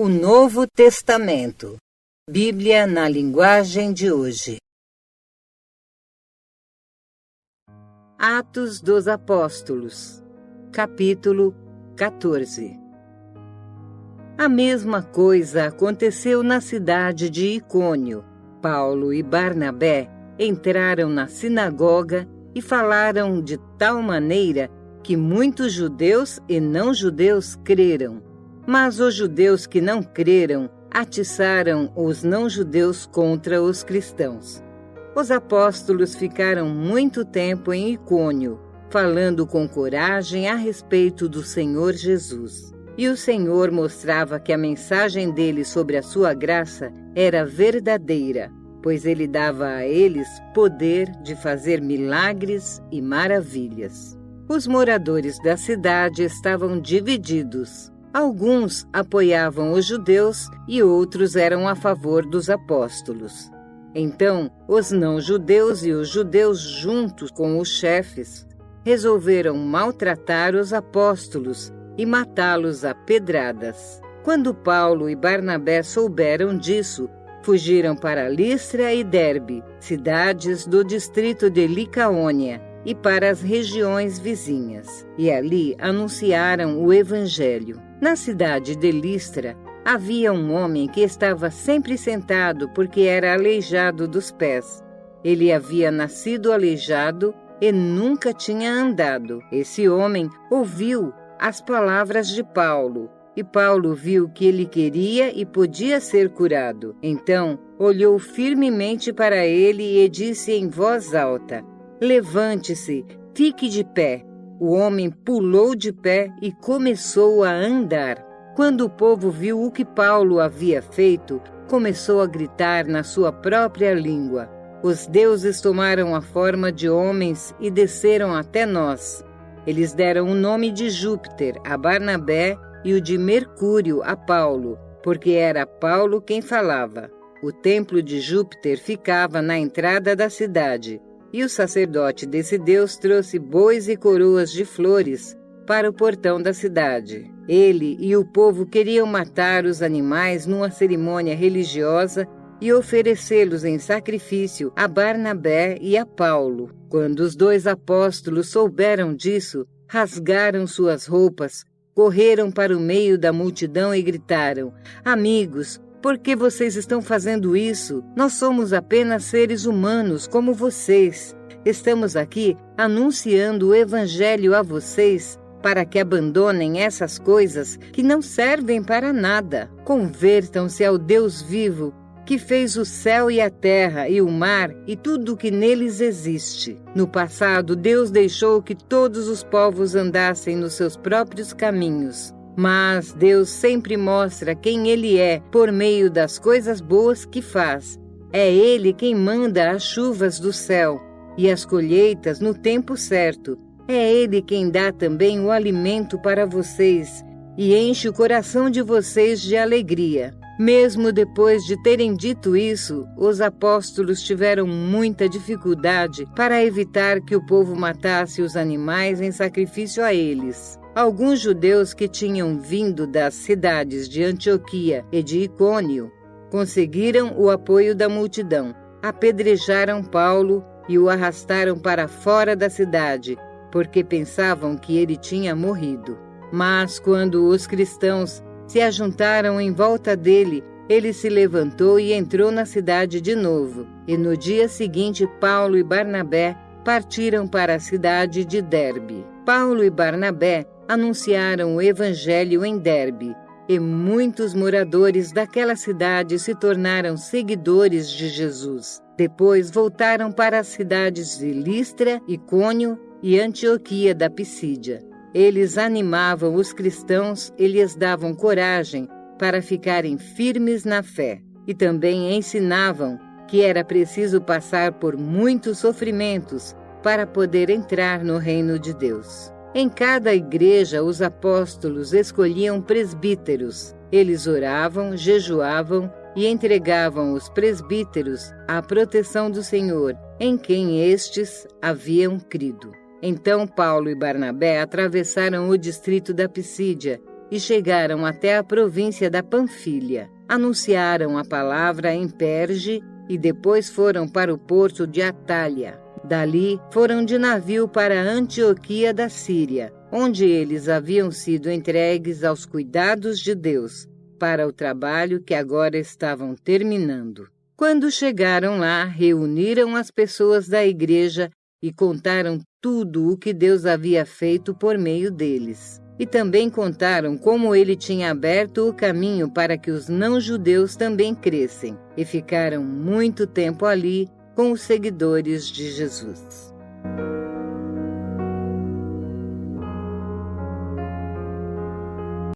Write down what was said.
O Novo Testamento. Bíblia na linguagem de hoje. Atos dos Apóstolos, capítulo 14. A mesma coisa aconteceu na cidade de Icônio. Paulo e Barnabé entraram na sinagoga e falaram de tal maneira que muitos judeus e não-judeus creram. Mas os judeus que não creram atiçaram os não-judeus contra os cristãos. Os apóstolos ficaram muito tempo em Icônio, falando com coragem a respeito do Senhor Jesus. E o Senhor mostrava que a mensagem dele sobre a sua graça era verdadeira, pois ele dava a eles poder de fazer milagres e maravilhas. Os moradores da cidade estavam divididos. Alguns apoiavam os judeus e outros eram a favor dos apóstolos. Então, os não-judeus e os judeus, juntos com os chefes, resolveram maltratar os apóstolos e matá-los a pedradas. Quando Paulo e Barnabé souberam disso, fugiram para Listra e Derbe, cidades do distrito de Licaônia, e para as regiões vizinhas, e ali anunciaram o Evangelho. Na cidade de Listra, havia um homem que estava sempre sentado porque era aleijado dos pés. Ele havia nascido aleijado e nunca tinha andado. Esse homem ouviu as palavras de Paulo, e Paulo viu que ele queria e podia ser curado. Então, olhou firmemente para ele e disse em voz alta: "Levante-se, fique de pé." O homem pulou de pé e começou a andar. Quando o povo viu o que Paulo havia feito, começou a gritar na sua própria língua: "Os deuses tomaram a forma de homens e desceram até nós." Eles deram o nome de Júpiter a Barnabé e o de Mercúrio a Paulo, porque era Paulo quem falava. O templo de Júpiter ficava na entrada da cidade. E o sacerdote desse deus trouxe bois e coroas de flores para o portão da cidade. Ele e o povo queriam matar os animais numa cerimônia religiosa e oferecê-los em sacrifício a Barnabé e a Paulo. Quando os dois apóstolos souberam disso, rasgaram suas roupas, correram para o meio da multidão e gritaram: "Amigos, por que vocês estão fazendo isso? Nós somos apenas seres humanos como vocês. Estamos aqui anunciando o Evangelho a vocês para que abandonem essas coisas que não servem para nada. Convertam-se ao Deus vivo, que fez o céu e a terra e o mar e tudo o que neles existe. No passado, Deus deixou que todos os povos andassem nos seus próprios caminhos. Mas Deus sempre mostra quem Ele é por meio das coisas boas que faz. É Ele quem manda as chuvas do céu e as colheitas no tempo certo. É Ele quem dá também o alimento para vocês e enche o coração de vocês de alegria." Mesmo depois de terem dito isso, os apóstolos tiveram muita dificuldade para evitar que o povo matasse os animais em sacrifício a eles. Alguns judeus que tinham vindo das cidades de Antioquia e de Icônio conseguiram o apoio da multidão. Apedrejaram Paulo e o arrastaram para fora da cidade, porque pensavam que ele tinha morrido. Mas quando os cristãos se ajuntaram em volta dele, ele se levantou e entrou na cidade de novo. E no dia seguinte, Paulo e Barnabé partiram para a cidade de Derbe. Paulo e Barnabé anunciaram o Evangelho em Derbe, e muitos moradores daquela cidade se tornaram seguidores de Jesus. Depois voltaram para as cidades de Listra, Icônio e Antioquia da Pisídia. Eles animavam os cristãos e lhes davam coragem para ficarem firmes na fé. E também ensinavam que era preciso passar por muitos sofrimentos para poder entrar no reino de Deus. Em cada igreja, os apóstolos escolhiam presbíteros. Eles oravam, jejuavam e entregavam os presbíteros à proteção do Senhor, em quem estes haviam crido. Então Paulo e Barnabé atravessaram o distrito da Pisídia e chegaram até a província da Panfilha. Anunciaram a palavra em Perge e depois foram para o porto de Atália. Dali foram de navio para Antioquia da Síria, onde eles haviam sido entregues aos cuidados de Deus, para o trabalho que agora estavam terminando. Quando chegaram lá, reuniram as pessoas da igreja e contaram tudo o que Deus havia feito por meio deles. E também contaram como ele tinha aberto o caminho para que os não-judeus também crescem, e ficaram muito tempo ali com os seguidores de Jesus.